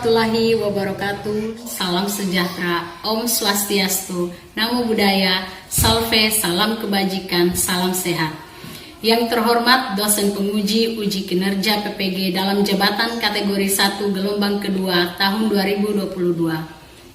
warahmatullahi wabarakatuh. Salam sejahtera, Om Swastiastu, Namo Buddhaya, Salve, salam kebajikan, salam sehat. Yang terhormat dosen penguji uji kinerja PPG dalam jabatan kategori 1 gelombang kedua tahun 2022.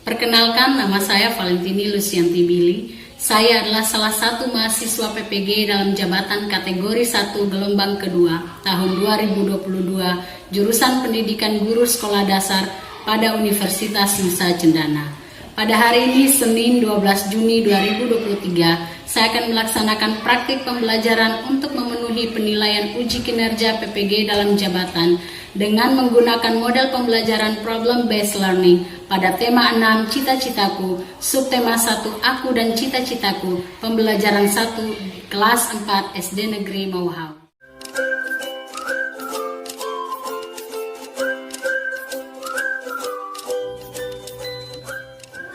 Perkenalkan, nama saya Valentini Lucianti Billy. Saya adalah salah satu mahasiswa PPG dalam jabatan kategori 1 gelombang kedua tahun 2022 jurusan Pendidikan Guru Sekolah Dasar pada Universitas Nusa Cendana. Pada hari ini Senin 12 Juni 2023, saya akan melaksanakan praktik pembelajaran untuk memenuhi penilaian uji kinerja PPG dalam jabatan dengan menggunakan model pembelajaran problem based learning pada tema 6 cita-citaku, subtema 1 aku dan cita-citaku, pembelajaran 1 kelas 4 SD Negeri Mauhau.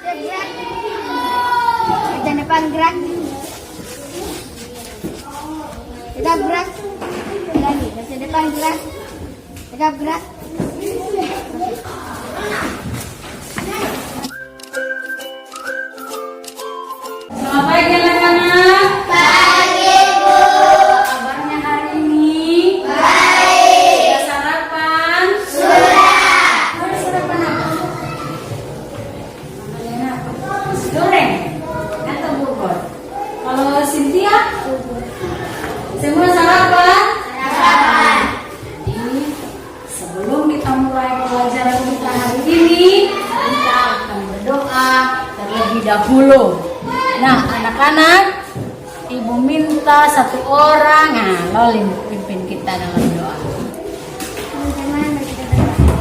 Kerja depan gerak. Tegap gerak. Lagi, kerja depan gerak. Tegap gerak. Selamat pagi anak-anak. Pagi, Bu. Apa kabarnya hari ini? Baik. Sudah sarapan? Sudah. Ada sarapan apa? Makan apa? Nasi goreng atau bubur? Kalau Cynthia? Semua sarapan? Sarapan. Jadi sebelum kita mulai pelajaran kita hari ini, kita akan berdoa terlebih dahulu. Nah, anak-anak, Ibu minta satu orang, Lolin pimpin kita dalam doa. Teman-teman, kita berdoa.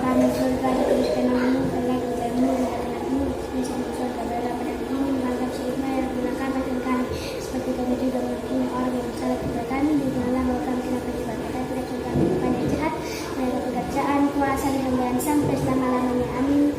Kami surga dituliskan namamu, berlaku bermu, anakmu, bisa surga berada pada kami, menganggap siriknya yang gunakan batin kami, seperti kami juga mengampuni orang yang bersalah kepada kami, dan janganlah bawa kami ke neraka juga, kita tidak suka kami kepada yang jahat, mereka pekerjaan, kuasa dan kemuliaan sampai selama-lamanya. Amin.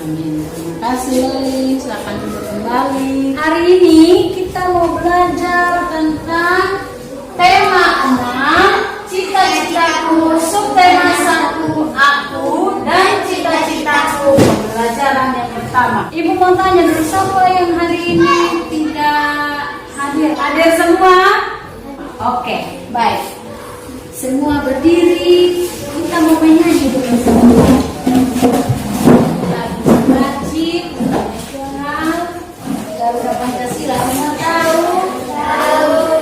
Amin. Terima kasih Lolin, silakan duduk kembali. Hari ini kita mau belajar tentang tema 6, cita-citaku, subtema 1, aku, dan cita-citaku. Pembelajaran yang pertama. Ibu mau tanya dulu, siapa yang hari ini tidak hadir? Hadir semua? Oke, baik. Semua berdiri. Kita mau menyanyi dulu semua. Lagu wajib nasional Garuda Pancasila, semua tahu? Tahu.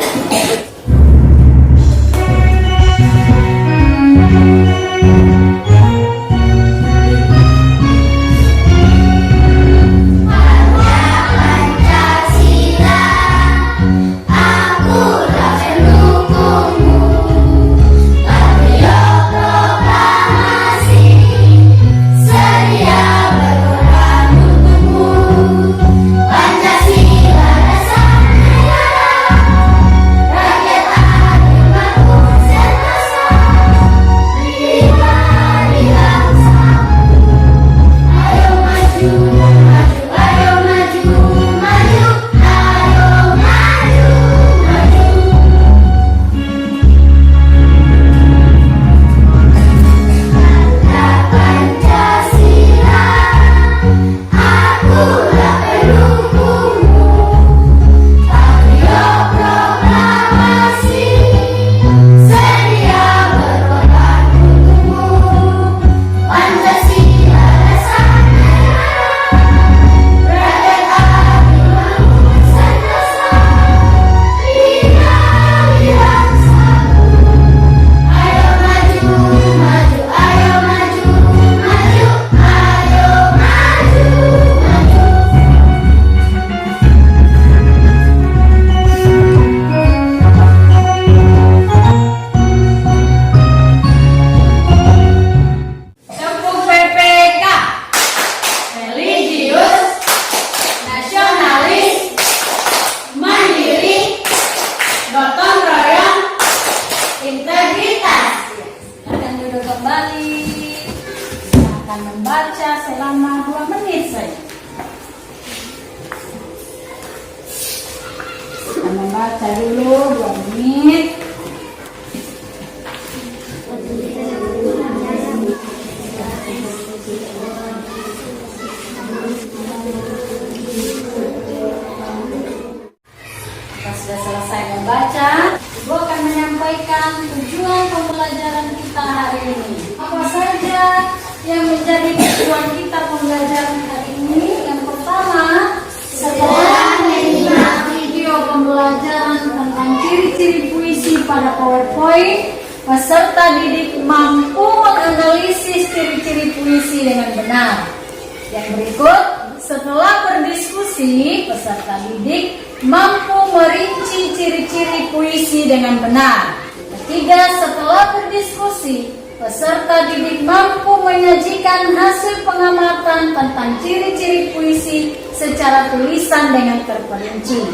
Membaca dulu 2 menit. tentang tujuan pembelajaran kita hari ini. Apa saja yang menjadi tujuan kita pembelajaran hari ini? Yang pertama, setelah menyimak video pembelajaran tentang ciri-ciri puisi pada PowerPoint, peserta didik mampu menganalisis ciri-ciri puisi dengan benar. Yang berikut, setelah berdiskusi, peserta didik mampu merinci ciri-ciri puisi dengan benar. Ketiga, setelah berdiskusi, peserta didik mampu menyajikan hasil pengamatan tentang ciri-ciri puisi secara tulisan dengan terperinci.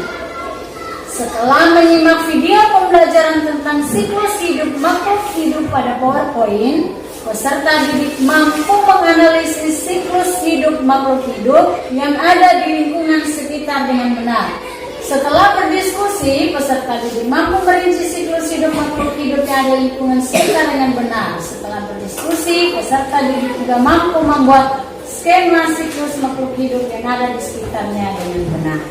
Setelah menyimak video pembelajaran tentang siklus hidup makhluk hidup pada PowerPoint, peserta didik mampu menganalisis siklus hidup makhluk hidup yang ada di lingkungan sekitar dengan benar. Setelah berdiskusi, peserta didik mampu merinci siklus hidup makhluk hidup yang ada di lingkungan sekitar dengan benar. Setelah berdiskusi, peserta didik juga mampu membuat skema siklus makhluk hidup yang ada di sekitarnya dengan benar.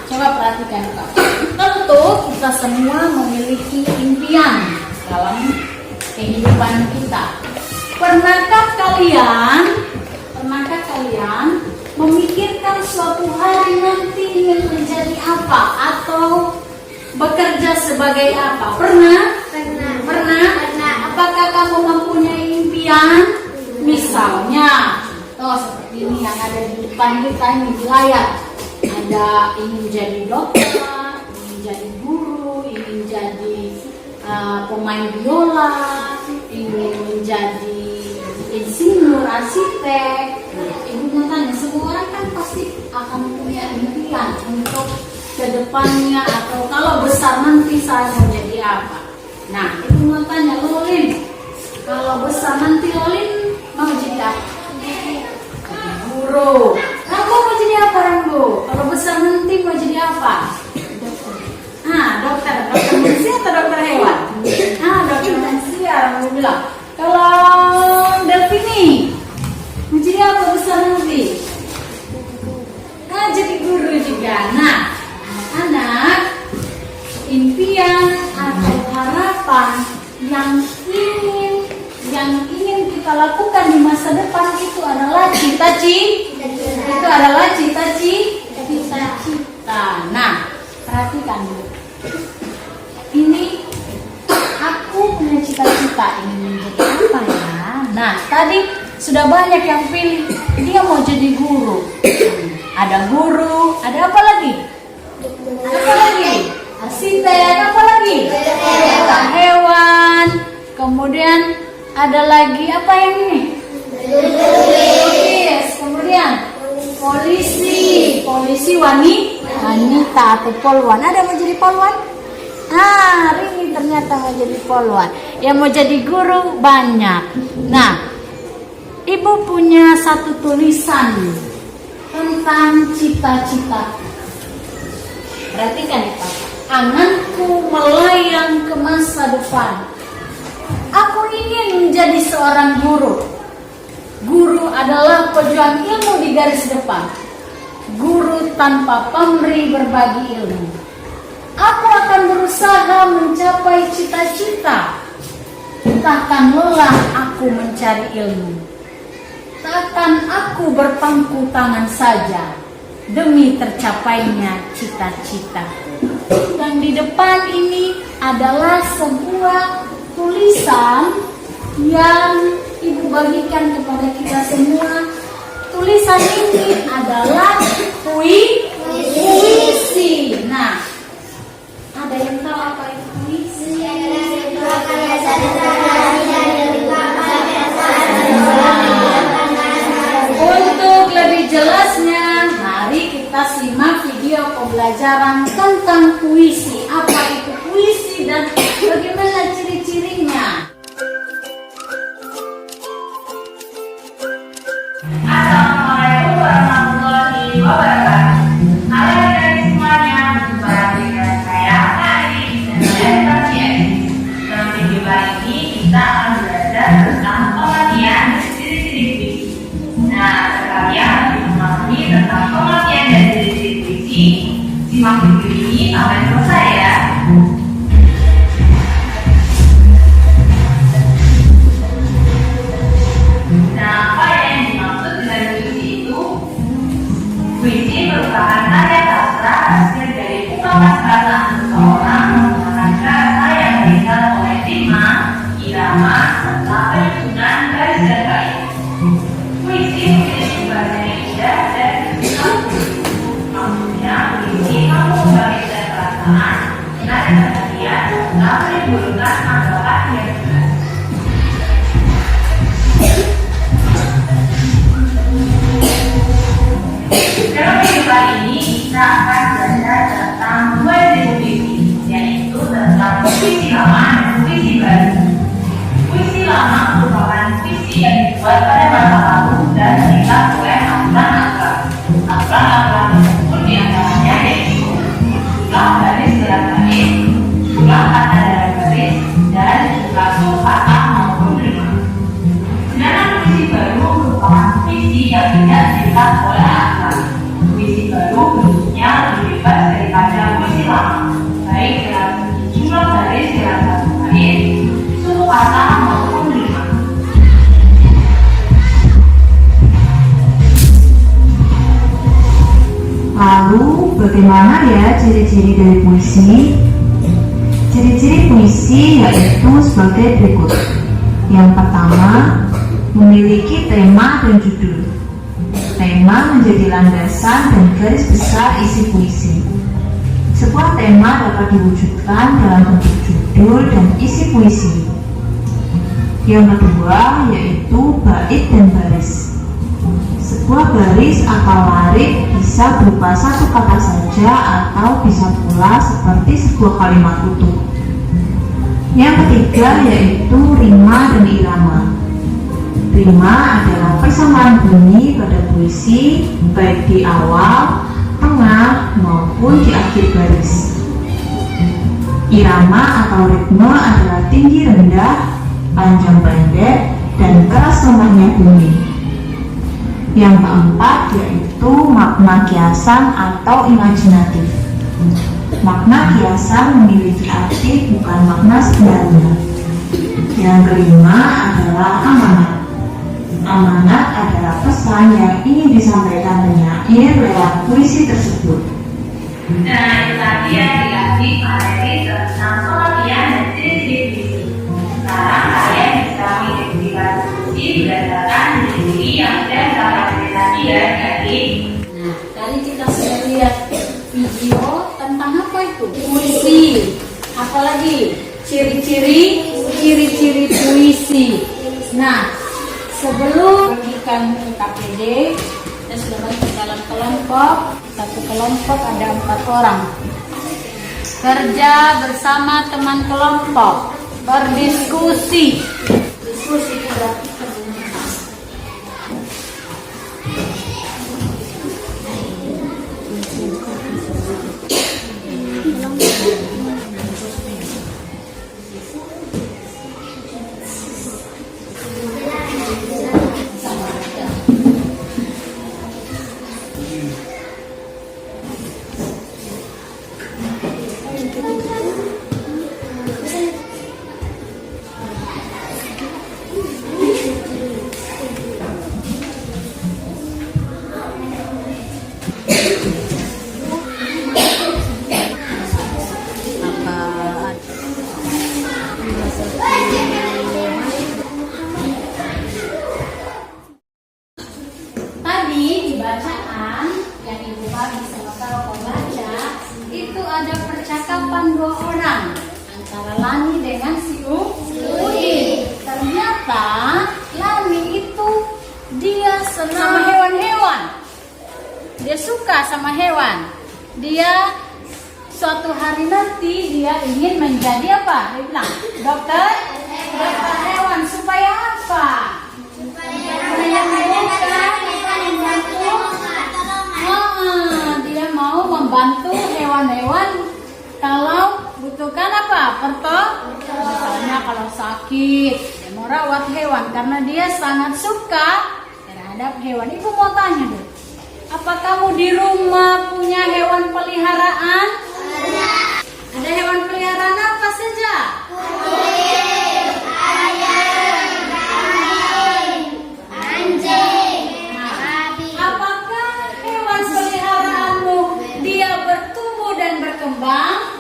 Coba perhatikan Kak. Tentu kita semua memiliki impian dalam kehidupan kita. Pernahkah kalian memikirkan suatu hari nanti ingin menjadi apa atau bekerja sebagai apa? Pernah? Apakah kamu mempunyai impian? Misalnya, seperti ini yang ada di depan kita ini di layar. Ada ingin jadi dokter, ingin jadi guru, ingin jadi pemain biola, ingin menjadi insinyur, arsitek. Ibu mau tanya, semua orang kan pasti akan punya impian untuk kedepannya atau kalau besar nanti saya mau jadi apa. Nah, ibu mau tanya, Lolin, kalau besar nanti Lolin mau jadi apa? Guru. Rambo mau jadi apa, Rambo? Kalau besar nanti mau jadi apa? Dokter manusia atau dokter hewan? Dokter manusia, Rambo bilang. Kalau Delvini mau jadi apa besar nanti? Jadi guru juga. Nah, anak-anak, impian atau harapan yang ingin kita lakukan di masa depan itu adalah cita-cita. Nah, perhatikan dulu. Ini aku punya cita-cita ingin menjadi apa ya? Nah, tadi sudah banyak yang pilih dia mau jadi guru. Ada guru, ada apa lagi? Arsitek, apa lagi? Hewan. Kemudian ada lagi apa yang ini? Kemudian polisi wanita atau polwan. Ada mau jadi polwan? Rini ternyata mau jadi polwan. Yang mau jadi guru banyak. Nah, ibu punya satu tulisan tentang cita-cita. Perhatikan ya Pak. Anganku melayang ke masa depan. Aku ingin menjadi seorang guru. Guru adalah pejuang ilmu di garis depan. Guru tanpa pamrih berbagi ilmu. Aku akan berusaha mencapai cita-cita. Takkan lelah aku mencari ilmu. Takkan aku berpangku tangan saja demi tercapainya cita-cita. Dan di depan ini adalah sebuah tulisan yang ibu bagikan kepada kita semua. Tulisan ini adalah puisi. Nah, ada yang tahu apa itu puisi? Untuk lebih jelasnya, mari kita simak video pembelajaran tentang puisi. Apa itu puisi dan bagaimana ciri-cirinya? Assalamualaikum warahmatullahi wabarakatuh. Halo dari semuanya, jumpa lagi dengan saya Ari dan Pasien. Dalam video kali ini kita akan belajar tentang pengertian ciri-ciri puisi. Nah, sekalian untuk memahami tentang pengertian dan ciri-ciri puisi, simak video ini sampai selesai ya. perasaan seseorang menggunakan kata yang berikan oleh rima, irama, serta penyusunan garis dan kait. Puisi memiliki bahasa yang indah dan bersifat maksudnya puisi mampu membangkitkan perasaan, menarik perhatian, serta menimbulkan anggapan yang jelas. Dalam video kali ini kita akan belajar tentang dua jenis puisi, yaitu tentang puisi lama dan puisi baru. Puisi lama merupakan puisi yang dibuat pada masa lalu dan dibuat oleh aturan-aturan. Aturan-aturan tersebut diantaranya yaitu jumlah baris dalam baris, jumlah kata dalam baris, dan jumlah kata maupun rima. Sedangkan puisi baru merupakan puisi yang tidak dibuat oleh aturan. Puisi baru bentuknya lebih bebas daripada puisi lama, baik dalam jumlah baris dalam satu baris, suku kata maupun rima. Lalu, bagaimana ya ciri-ciri dari puisi? Ciri-ciri puisi yaitu sebagai berikut. Yang pertama, memiliki tema dan judul. Tema menjadi landasan dan garis besar isi puisi. Sebuah tema dapat diwujudkan dalam bentuk judul dan isi puisi. Yang kedua yaitu bait dan baris. Sebuah baris atau larik bisa berupa satu kata saja atau bisa pula seperti sebuah kalimat utuh. Yang ketiga yaitu rima dan irama. Rima adalah persamaan bunyi pada puisi baik di awal, tengah, maupun di akhir baris. Irama atau ritme adalah tinggi rendah, panjang pendek, dan keras lemahnya bunyi. Yang keempat yaitu makna kiasan atau imajinatif. Makna kiasan memiliki arti bukan makna sebenarnya. Yang kelima adalah amanat. Amanat adalah pesan yang ingin disampaikan penyair lewat puisi tersebut. Nah, itu tadi yang dikasih materi tentang pengertian dan ciri-ciri puisi. Sekarang kalian bisa mengidentifikasi puisi berdasarkan ciri-ciri yang sudah kita pelajari tadi ya, adik. Nah, tadi kita sudah lihat video tentang apa itu? Puisi. Apalagi ciri-ciri puisi. Nah, sebelum bagikan KPD, kita sudah bagi dalam kelompok. Satu kelompok ada 4 orang. Kerja bersama teman kelompok, berdiskusi. Diskusi juga. Tadi di bacaan yang Ibu Fabi sama Kak baca itu ada percakapan 2 orang antara Lani dengan si Udin. Ternyata Lani itu dia senang sama hewan-hewan. Dia suka sama hewan. Dia suatu hari nanti dia ingin menjadi apa? Dia bilang, dokter hewan supaya apa? Supaya dia mau membantu hewan-hewan kalau butuhkan apa? Misalnya kalau sakit, dia mau rawat hewan karena dia sangat suka terhadap hewan. Ibu mau tanya dulu, apa kamu di rumah punya hewan peliharaan? Ada hewan peliharaan apa saja? Apakah hewan peliharaanmu dia bertumbuh dan berkembang?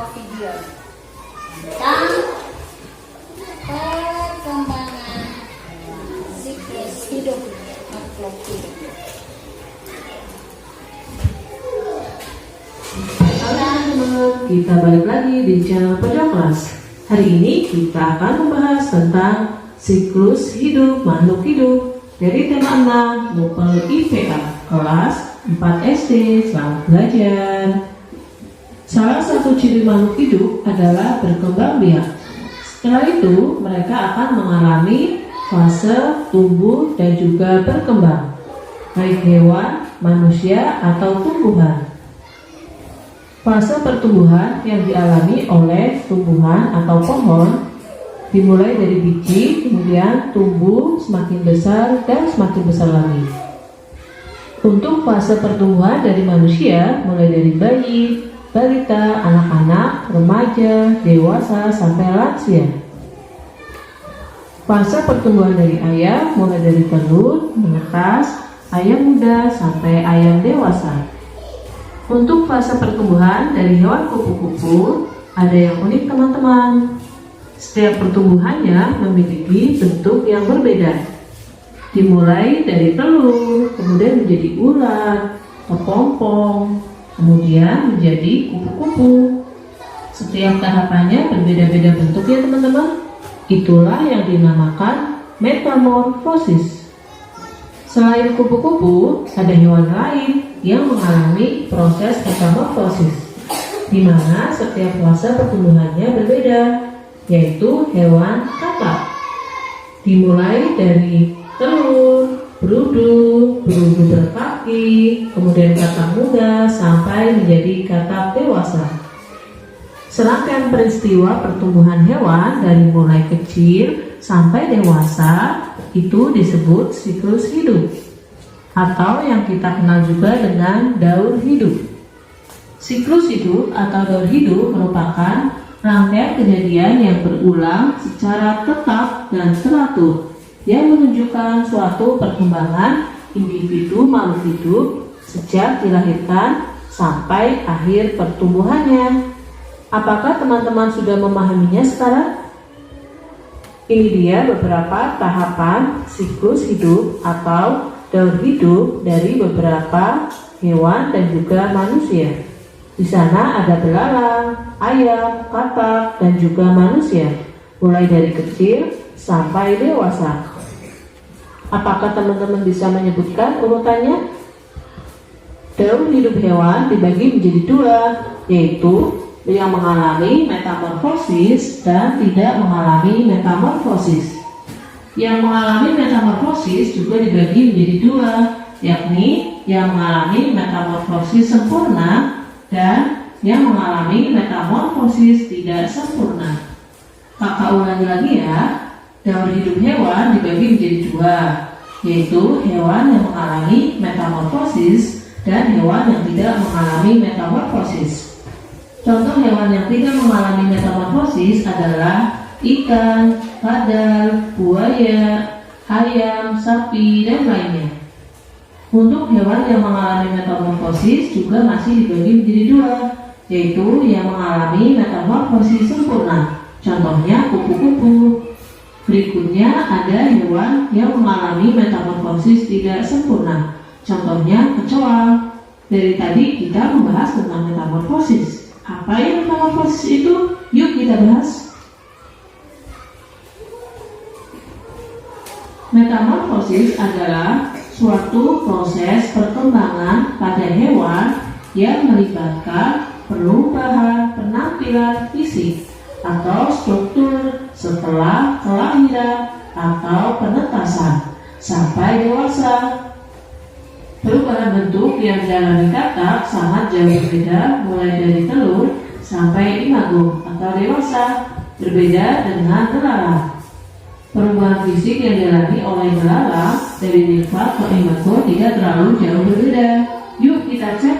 video tentang perkembangan siklus hidup makhluk hidup. Teman-teman, kita balik lagi di channel Pojok Kelas. Hari ini kita akan membahas tentang siklus hidup makhluk hidup dari tema 6 Mupel IPA kelas 4 SD. Selamat belajar. Salah satu ciri makhluk hidup adalah berkembang biak. Setelah itu, mereka akan mengalami fase tumbuh dan juga berkembang, baik hewan, manusia, atau tumbuhan. Fase pertumbuhan yang dialami oleh tumbuhan atau pohon dimulai dari biji, kemudian tumbuh semakin besar dan semakin besar lagi. Untuk fase pertumbuhan dari manusia mulai dari bayi, balita, anak-anak, remaja, dewasa, sampai lansia. Fase pertumbuhan dari ayam mulai dari telur, menetas, ayam muda, sampai ayam dewasa. Untuk fase pertumbuhan dari hewan kupu-kupu, ada yang unik teman-teman. Setiap pertumbuhannya memiliki bentuk yang berbeda. Dimulai dari telur, kemudian menjadi ulat, kepompong, kemudian menjadi kupu-kupu. Setiap tahapannya berbeda-beda bentuknya teman-teman. Itulah yang dinamakan metamorfosis. Selain kupu-kupu, ada hewan lain yang mengalami proses metamorfosis, di mana setiap fase pertumbuhannya berbeda, yaitu hewan katak. Dimulai dari telur, berudu berkaki, kemudian katak muda, sampai menjadi katak dewasa. Serangkaian peristiwa pertumbuhan hewan dari mulai kecil sampai dewasa itu disebut siklus hidup, atau yang kita kenal juga dengan daur hidup. Siklus hidup atau daur hidup merupakan rangkaian kejadian yang berulang secara tetap dan teratur yang menunjukkan suatu perkembangan individu makhluk hidup sejak dilahirkan sampai akhir pertumbuhannya. Apakah teman-teman sudah memahaminya sekarang? Ini dia beberapa tahapan siklus hidup atau daur hidup dari beberapa hewan dan juga manusia. Di sana ada belalang, ayam, katak, dan juga manusia, mulai dari kecil sampai dewasa. Apakah teman-teman bisa menyebutkan urutannya? Daur hidup hewan dibagi menjadi dua, yaitu yang mengalami metamorfosis dan tidak mengalami metamorfosis. Yang mengalami metamorfosis juga dibagi menjadi dua, yakni yang mengalami metamorfosis sempurna dan yang mengalami metamorfosis tidak sempurna. Kakak ulangi lagi ya, daur hidup hewan dibagi menjadi dua, yaitu hewan yang mengalami metamorfosis dan hewan yang tidak mengalami metamorfosis. Contoh hewan yang tidak mengalami metamorfosis adalah ikan, kadal, buaya, ayam, sapi, dan lainnya. Untuk hewan yang mengalami metamorfosis juga masih dibagi menjadi dua, yaitu yang mengalami metamorfosis sempurna. Contohnya kupu-kupu. Berikutnya ada hewan yang mengalami metamorfosis tidak sempurna. Contohnya kecoa. Dari tadi kita membahas tentang metamorfosis. Apa yang metamorfosis itu? Yuk kita bahas. Metamorfosis adalah suatu proses perkembangan pada hewan yang melibatkan perubahan penampilan fisik atau struktur setelah kelahiran atau penetasan sampai dewasa. Perubahan bentuk yang dialami katak sangat jauh berbeda, mulai dari telur sampai imago atau dewasa, berbeda dengan belalang. Perubahan fisik yang dialami oleh belalang dari nymfa ke imago tidak terlalu jauh berbeda. Yuk kita cek.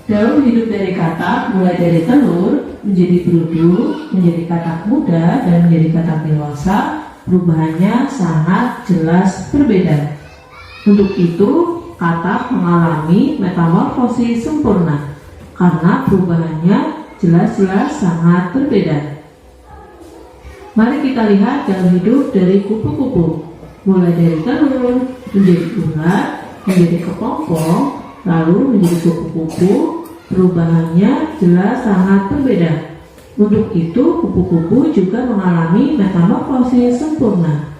Daur hidup dari katak mulai dari telur menjadi berudu, menjadi katak muda, dan menjadi katak dewasa. Perubahannya sangat jelas berbeda. Untuk itu, katak mengalami metamorfosis sempurna karena perubahannya jelas-jelas sangat berbeda. Mari kita lihat dalam hidup dari kupu-kupu. Mulai dari telur, menjadi ulat, menjadi kepompong, lalu menjadi kupu-kupu, perubahannya jelas sangat berbeda. Untuk itu, kupu-kupu juga mengalami metamorfosis sempurna.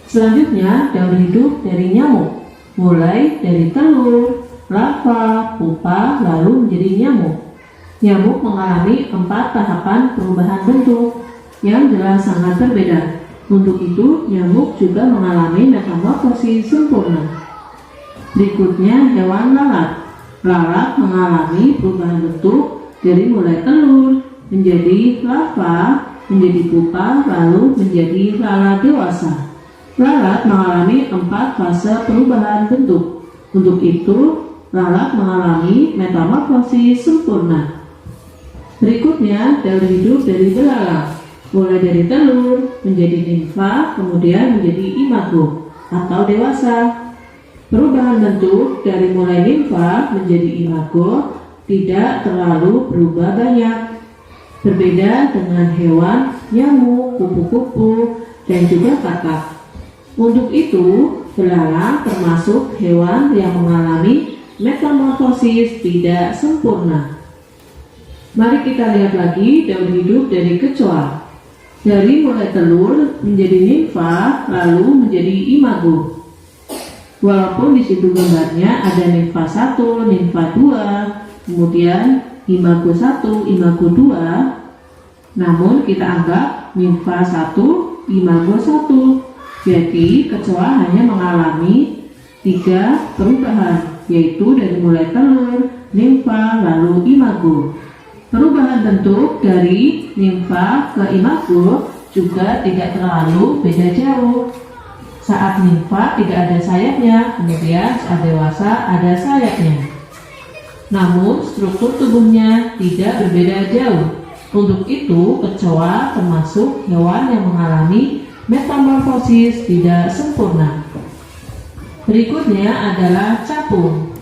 Selanjutnya, daur hidup dari nyamuk. Mulai dari telur, larva, pupa, lalu menjadi nyamuk. Nyamuk mengalami 4 tahapan perubahan bentuk yang jelas sangat berbeda. Untuk itu, nyamuk juga mengalami metamorfosis sempurna. Berikutnya, hewan lalat. Lalat mengalami perubahan bentuk dari mulai telur, menjadi larva, menjadi pupa, lalu menjadi lalat dewasa. Lalat mengalami 4 fase perubahan bentuk. Untuk itu, lalat mengalami metamorfosis sempurna. Berikutnya, daur hidup dari belalang. Mulai dari telur, menjadi nimfa, kemudian menjadi imago atau dewasa. Perubahan bentuk dari mulai nimfa menjadi imago tidak terlalu berubah banyak. Berbeda dengan hewan, nyamuk, kupu-kupu, dan juga kakak. Untuk itu, belalang termasuk hewan yang mengalami metamorfosis tidak sempurna. Mari kita lihat lagi daur hidup dari kecoa. Dari mulai telur menjadi nimfa, lalu menjadi imago. Walaupun di situ gambarnya ada nimfa 1, nimfa 2, kemudian imago 1, imago 2, namun kita anggap nimfa 1, imago 1. Jadi kecoa hanya mengalami 3 perubahan, yaitu dari mulai telur, nimfa, lalu imago. Perubahan bentuk dari nimfa ke imago juga tidak terlalu beda jauh. Saat nimfa tidak ada sayapnya, kemudian saat dewasa ada sayapnya. Namun struktur tubuhnya tidak berbeda jauh. Untuk itu, kecoa termasuk hewan yang mengalami metamorfosis tidak sempurna. Berikutnya adalah capung.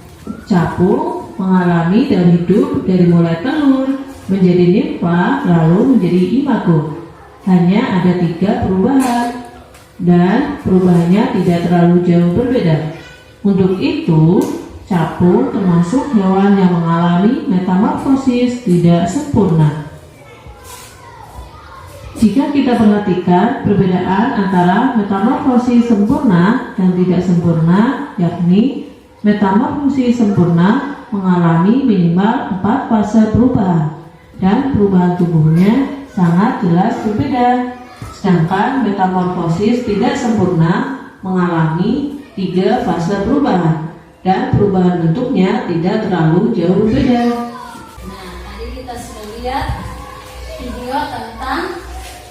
Capung mengalami daur hidup dari mulai telur, menjadi nimfa, lalu menjadi imago. Hanya ada 3 perubahan, dan perubahannya tidak terlalu jauh berbeda. Untuk itu, capung termasuk hewan yang mengalami metamorfosis tidak sempurna. Jika kita perhatikan perbedaan antara metamorfosis sempurna dan tidak sempurna, yakni metamorfosis sempurna mengalami minimal 4 fase perubahan dan perubahan tubuhnya sangat jelas berbeda. Sedangkan metamorfosis tidak sempurna mengalami 3 fase perubahan dan perubahan bentuknya tidak terlalu jauh berbeda. Nah, tadi kita sudah lihat video tentang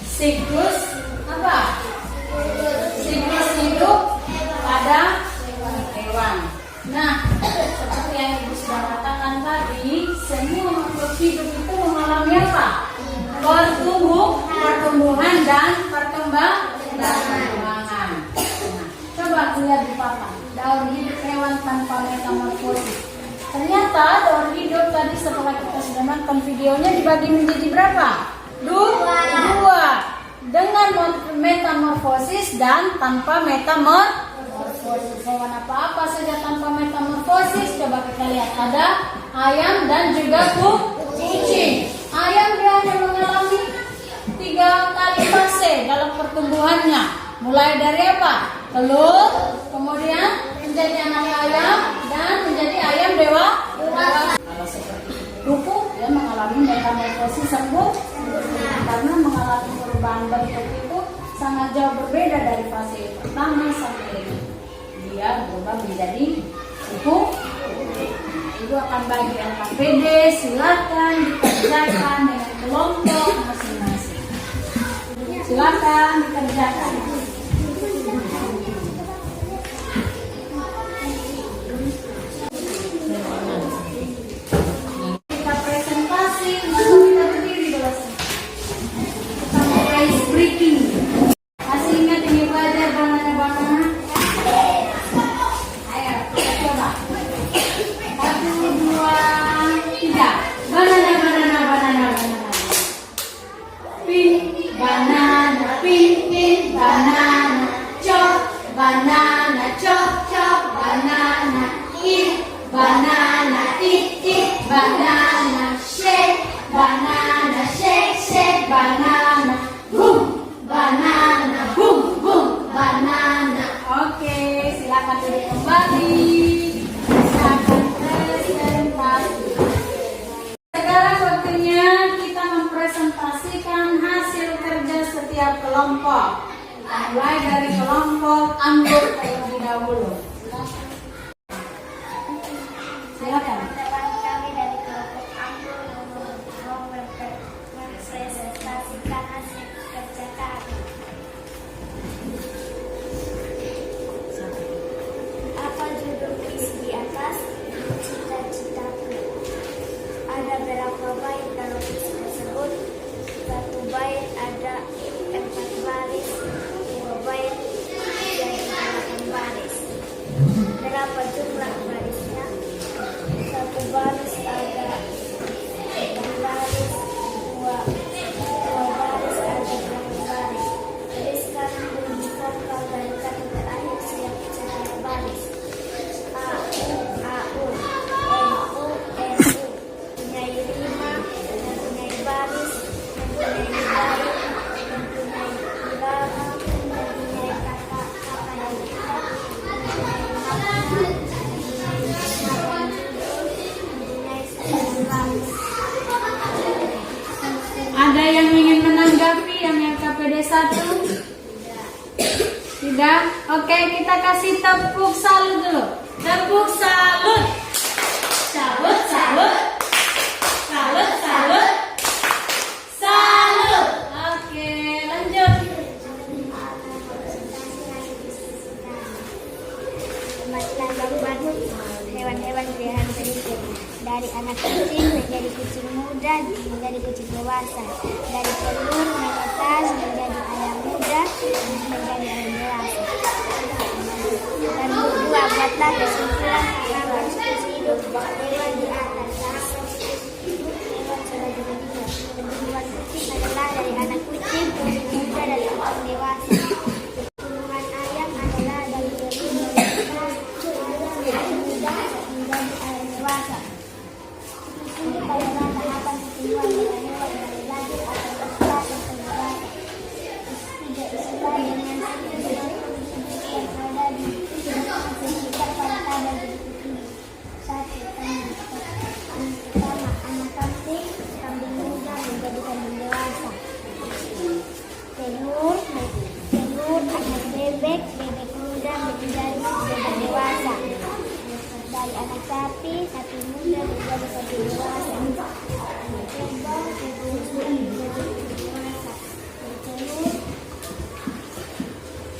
siklus apa? Siklus hidup pada hewan. Nah, seperti yang Ibu sudah katakan tadi, semua makhluk hidup itu mengalami apa? Pertumbuhan dan perkembangan. Nah, coba lihat di papan. Daur hidup hewan tanpa metamorfosis. Ternyata daur hidup tadi setelah kita sudah nonton videonya dibagi menjadi berapa? 2. Dengan metamorfosis dan tanpa metamorfosis. Hewan apa saja tanpa metamorfosis? Coba kita lihat, ada ayam dan juga kucing. Ayam dia hanya mengalami 3 kali fase dalam pertumbuhannya. Mulai dari apa? Telur, kemudian menjadi anak ayam dan menjadi ayam dewasa. Kalau seperti kuku, dia mengalami metamorfosis sempurna karena mengalami perubahan bentuk itu sangat jauh berbeda dari fase pertama sampai dia berubah menjadi kuku. Ibu akan bagi LKPD, silakan dikerjakan dengan kelompok masing-masing. Silakan dikerjakan. Kita presentasi, lalu kita berdiri dulu. Kita mulai breaking. Masih ingat ini belajar banana-banana? Ayo, kita coba. 1, 2, 3. Banana, banana, banana. banana shake, shake, banana, boom, banana. Oke, silakan duduk kembali. Silakan presentasi. Sekarang waktunya kita mempresentasikan hasil kerja setiap kelompok. Kita mulai dari kelompok Anggur terlebih dahulu. Silakan. Kami dari kelompok Anggur mau mempresentasikan hasil kerja kami. Apa judul puisi di atas? Cita-citaku. Ada berapa bait dalam puisi tersebut? Satu bait ada 4 baris, 2 bait jadi 8 baris. Berapa jumlah barisnya? Satu baris ada 8 baris, dua baris ada 8 baris. Jadi sekarang bunyi vokal dari kata terakhir setiap baris. A, U, A, U, N, U, N, U. Punyai rima, mempunyai baris, mempunyai bait, mempunyai irama, mempunyai kata-kata yang tepat, mempunyai makna, Ada yang ingin menanggapi yang KPD 1? Tidak? Oke, kita kasih tepuk salut dulu. Tepuk salut. Salut, salut. Salut, salut. Salut. Oke, lanjut. Hewan-hewan peliharaan berikut. Dari anak kucing menjadi kucing muda menjadi kucing dewasa. Dari telur menetas menjadi ayam muda menjadi ayam dewasa. Dan dua buatlah kesimpulan tentang diskusi hidup hewan di atas. Hewan sebagai berikut. Hewan kucing adalah dari anak kucing, kucing muda dan kucing dewasa. Puluhan ayam adalah dari telur menetas ayam muda menjadi ayam dewasa. Ini adalah tahapan pertumbuhan hewan dari lahir atau besar sampai dewasa. Tidak istilah dengan yang ada di sekitar pada tabel berikut ini. 1. Pertama, anak kambing muda menjadi kambing dewasa. Telur, anak bebek muda menjadi bebek dewasa. Dari anak sapi muda menjadi sapi dewasa. Anak kerbau menjadi dewasa. Telur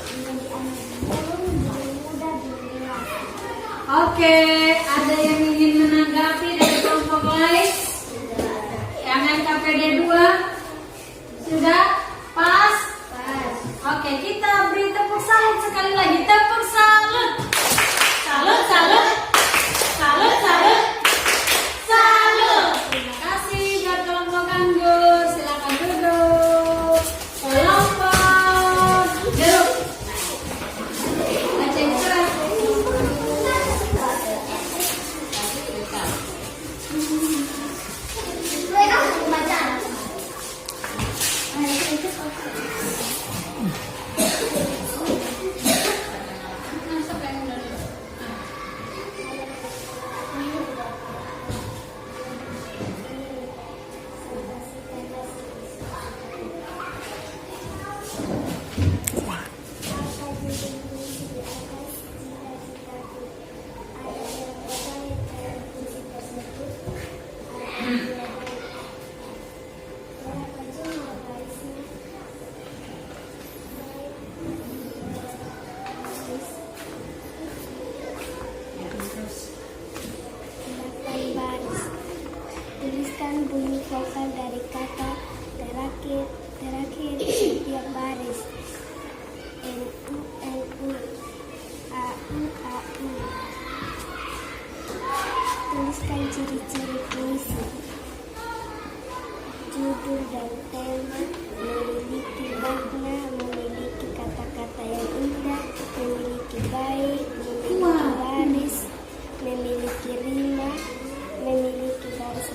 menjadi anak burung menjadi muda menjadi dewasa. Oke, ada yang ingin menanggapi dari kelompok lain? Yang KPD 2? Sudah? Pas? Oke, kita beri tepuk salut sekali lagi. Tepuk salut. Salut, salut. Salut, salut. Salut. Terima kasih buat kelompok Anggur. Silakan duduk. Kelompok jeruk. Baca yang cerah. Tuliskan bunyi vokal dari kata terakhir setiap baris. NU, NU, AU, AU. Tuliskan ciri-ciri puisi. Judul dan tema memiliki makna, memiliki kata-kata yang indah, memiliki bait, memiliki baris, memiliki rima, memiliki baris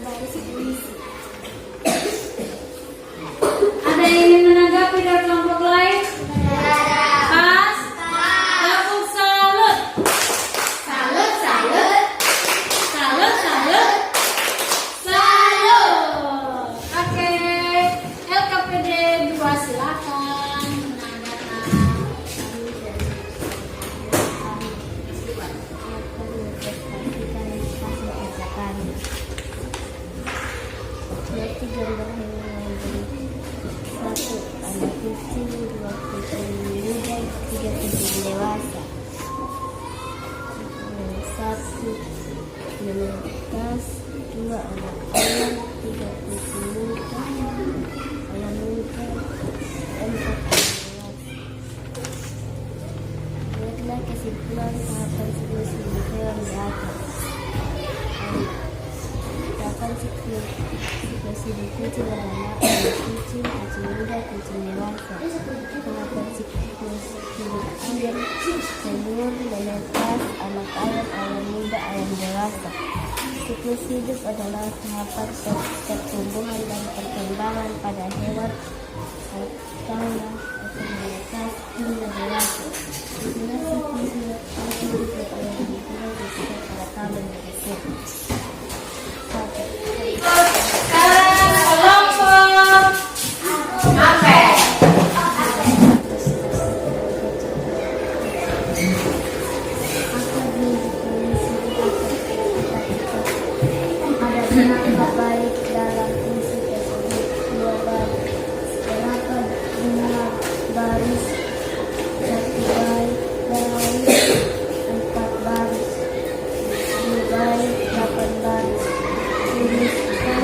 Berarti gambar hewan yang beri. 1. Anak kucing, 2 kucing muda, 3 kucing dewasa. 1 menetas, 2 anak ayam, 3 kucing muda, ayam muda, 4 dewasa. Buatlah kesimpulan tahapan siklus hidup hewan di atas. Tahapan siklus hidup kucing adalah anak kucing, kucing muda, kucing dewasa. Tahapan siklus hidup ayam, telur, menetas, anak ayam, ayam muda, ayam dewasa. Siklus hidup adalah tahapan pertumbuhan dan perkembangan pada hewan atau menetas hingga dewasa. Inilah siklus hidup yang dihitung disebut pada tabel berikut. 1. Kenapa baik dalam fungsi tersebut? 2 baris. Kenapa 5 baris? 1 baik dalam 4 baris. 2 baik 8 baris. Tuliskan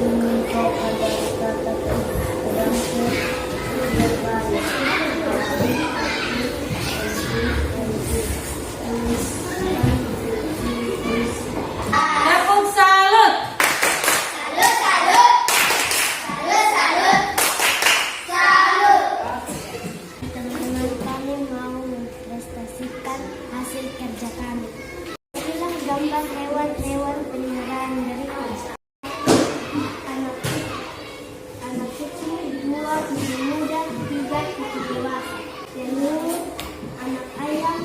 info pada kata terdampur 3 baris. Tepuk salut. Teman-teman kami mau memprestasikan hasil kerja kami. Inilah gambar hewan-hewan peliharaan berikut. Anak kucing, 2 kucing muda, 3 kucing dewasa. Telur, anak ayam,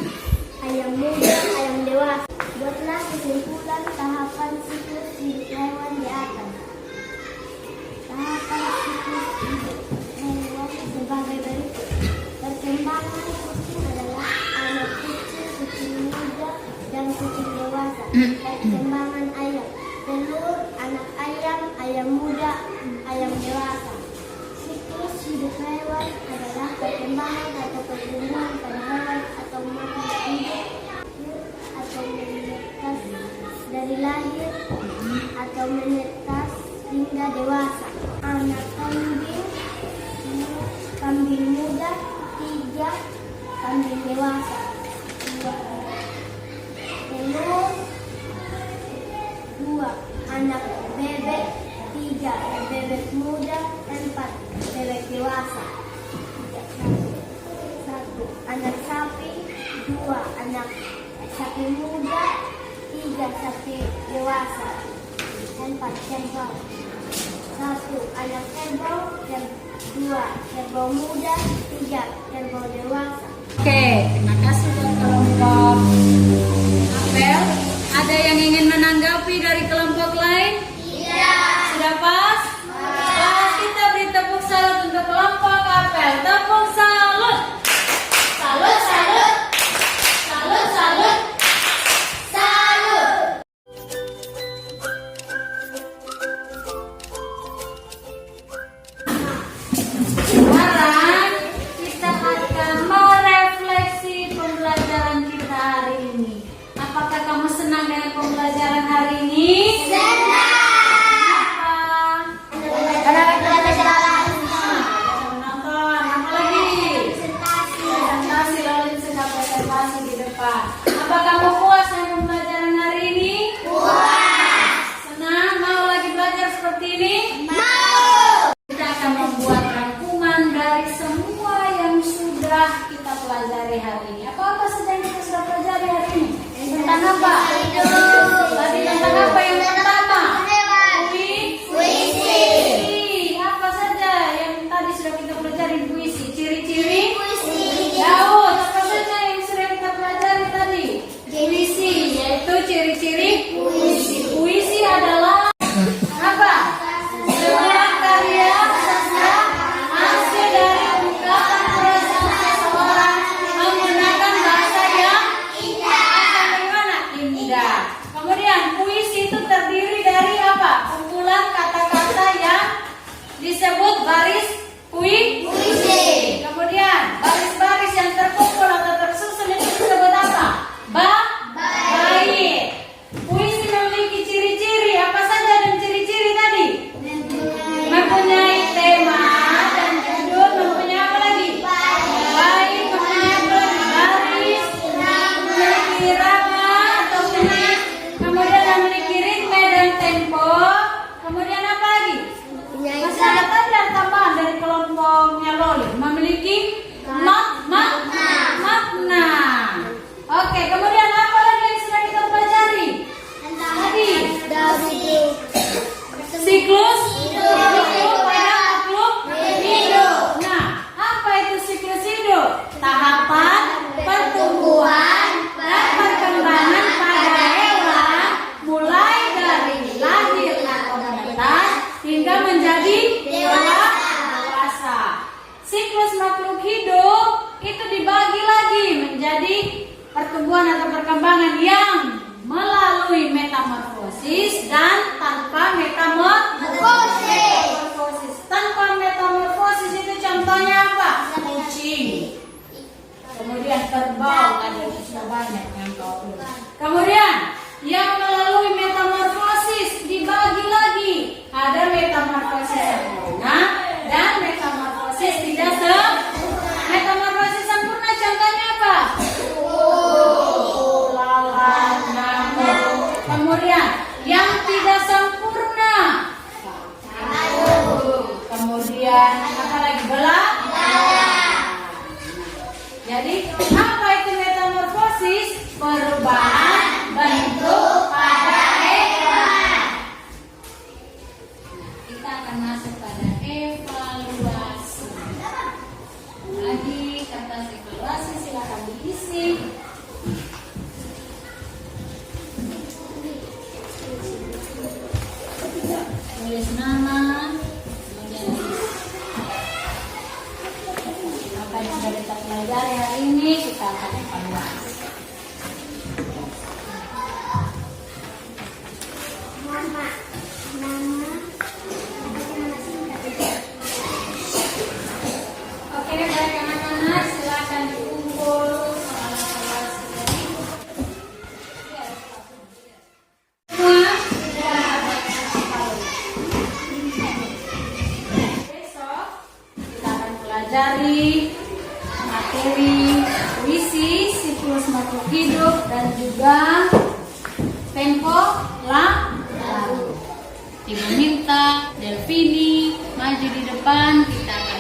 ayam muda, ayam dewasa. Buatlah kesimpulan tahapan siklus hidup hewan di atas. Tahapan siklus hidup hewan sebagai berikut. Perkembangan kucing adalah anak kucing, kucing muda, dan kucing dewasa. Perkembangan ayam, telur, anak ayam, ayam muda, ayam dewasa. Siklus hidup hewan adalah perkembangan atau pertumbuhan pada hewan atau makhluk hidup atau menetas dari lahir atau menetas hingga dewasa. Anak kambing muda, 3 kambing dewasa. 2 telur, 2 anak bebek, 3 bebek muda, 4 bebek dewasa. 1 anak sapi, 2 anak sapi muda, 3 sapi dewasa, 4 kerbau. 1 anak kerbau, 2 kerbau muda, 3 kerbau dewasa. Oke, terima kasih buat kelompok apel. Ada yang ingin menanggapi dari kelompok lain? Sudah pas? Pas, kita beri tepuk salut untuk kelompok apel. Tepuk salut. Salut, salut. Salut, salut. Salut. Sekarang kita akan merefleksi pembelajaran kita hari ini. Apakah kamu senang dengan pembelajaran hari ini? Senang. Menonton. Apa lagi? Presentasi lalu sedang presentasi di depan. Apa kamu puas dengan pembelajaran hari ini? Puas. Senang? Mau lagi belajar seperti ini? Mau. Kita akan membuat rangkuman dari semua yang sudah kita pelajari hari ini. Apa saja yang kita sudah pelajari hari ini? Tentang apa? Tadi tentang apa yang pertama? Puisi. Apa saja yang tadi sudah kita pelajari puisi? Ciri-ciri? Daud. Apa saja yang sudah kita pelajari tadi? Puisi, yaitu ciri-ciri puisi. Puisi adalah apa? Sebuah karya sastra hasil dari ungkapan perasaan seseorang menggunakan bahasa yang indah. Indah. Kemudian puisi itu terdiri baris puisi. Kemudian baris-baris yang terkumpul atau tersusun itu disebut apa? Bait. Puisi memiliki ciri-ciri apa saja dan ciri-ciri tadi? Mempunyai tema dan judul, mempunyai apa lagi? Bait, mempunyai apa lagi? Baris, memiliki irama atau bunyi, kemudian memiliki ritme dan tempo, kemudian apa lagi? Masih ada tadi yang tambahan dari kelompoknya Loli, memiliki makna. Oke, kemudian apa lagi yang sudah kita pelajari? Tadi siklus hidup pada makhluk hidup. Nah, apa itu siklus hidup? Tahapan pertumbuhan dan perkembangan pada hewan mulai dari lahir atau menetas hingga menjadi dewasa. Siklus makhluk hidup itu dibagi lagi menjadi pertumbuhan atau perkembangan yang melalui metamorfosis dan tanpa metamorfosis. Tanpa metamorfosis itu contohnya apa? Kucing. Kemudian kerbau, ada sudah banyak yang tahu. Kemudian yang melalui metamorfosis dibagi lagi. Ada metamorfosis sempurna dan metamorfosis tidak sempurna. Metamorfosis sempurna contohnya apa? Lalat, nyamuk. Kemudian yang tidak sempurna. Kemudian apa lagi? Belah. Jadi apa itu metamorfosis? Perubahan bentuk pada hewan. Kita akan masuk pada evaluasi. Lagi kertas evaluasi silakan diisi. Tulis nama, kemudian apa yang sudah kita pelajari hari ini kita akan evaluasi. Oke, baik anak-anak, silakan dikumpul soal evaluasi tadi. Semua sudah ada besok kita akan pelajari materi puisi, siklus makhluk hidup dan juga tempo lalu. Ibu minta Delvini maju di depan, kita akan